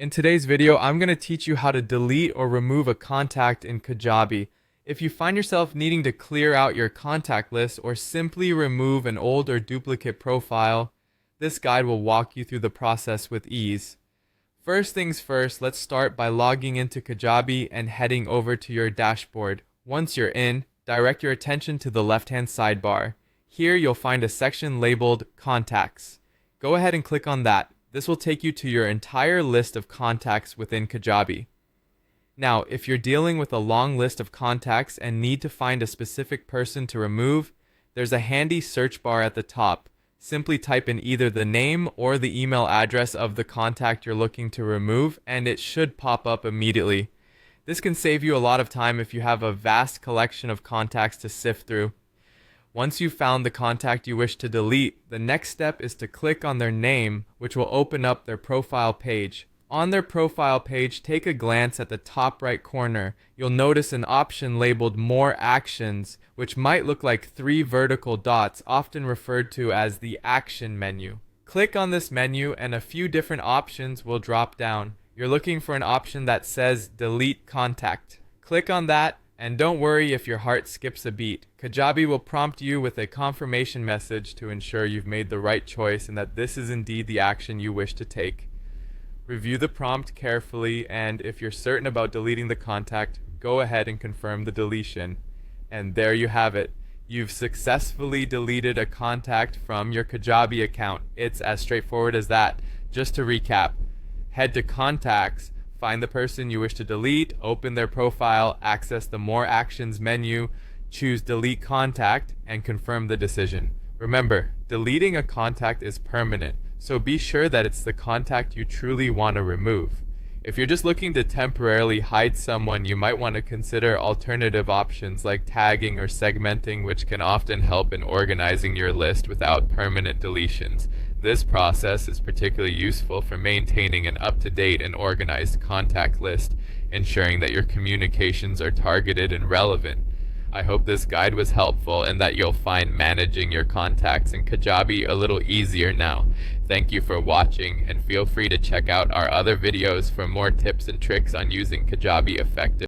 In today's video, I'm going to teach you how to delete or remove a contact in Kajabi. If you find yourself needing to clear out your contact list or simply remove an old or duplicate profile, this guide will walk you through the process with ease. First things first, let's start by logging into Kajabi and heading over to your dashboard. Once you're in, direct your attention to the left-hand sidebar. Here you'll find a section labeled Contacts. Go ahead and click on that. This will take you to your entire list of contacts within Kajabi. Now, if you're dealing with a long list of contacts and need to find a specific person to remove, there's a handy search bar at the top. Simply type in either the name or the email address of the contact you're looking to remove, and it should pop up immediately. This can save you a lot of time if you have a vast collection of contacts to sift through. Once you've found the contact you wish to delete, the next step is to click on their name, which will open up their profile page. On their profile page, take a glance at the top right corner. You'll notice an option labeled More Actions, which might look like 3 vertical dots, often referred to as the Action menu. Click on this menu and a few different options will drop down. You're looking for an option that says Delete Contact. Click on that. And don't worry if your heart skips a beat. Kajabi will prompt you with a confirmation message to ensure you've made the right choice and that this is indeed the action you wish to take. Review the prompt carefully, and if you're certain about deleting the contact, go ahead and confirm the deletion. And there you have it. You've successfully deleted a contact from your Kajabi account. It's as straightforward as that. Just to recap, head to Contacts, find the person you wish to delete, open their profile, access the More Actions menu, choose Delete Contact, and confirm the decision. Remember, deleting a contact is permanent, so be sure that it's the contact you truly want to remove. If you're just looking to temporarily hide someone, you might want to consider alternative options like tagging or segmenting, which can often help in organizing your list without permanent deletions. This process is particularly useful for maintaining an up-to-date and organized contact list, ensuring that your communications are targeted and relevant. I hope this guide was helpful and that you'll find managing your contacts in Kajabi a little easier now. Thank you for watching, and feel free to check out our other videos for more tips and tricks on using Kajabi effectively.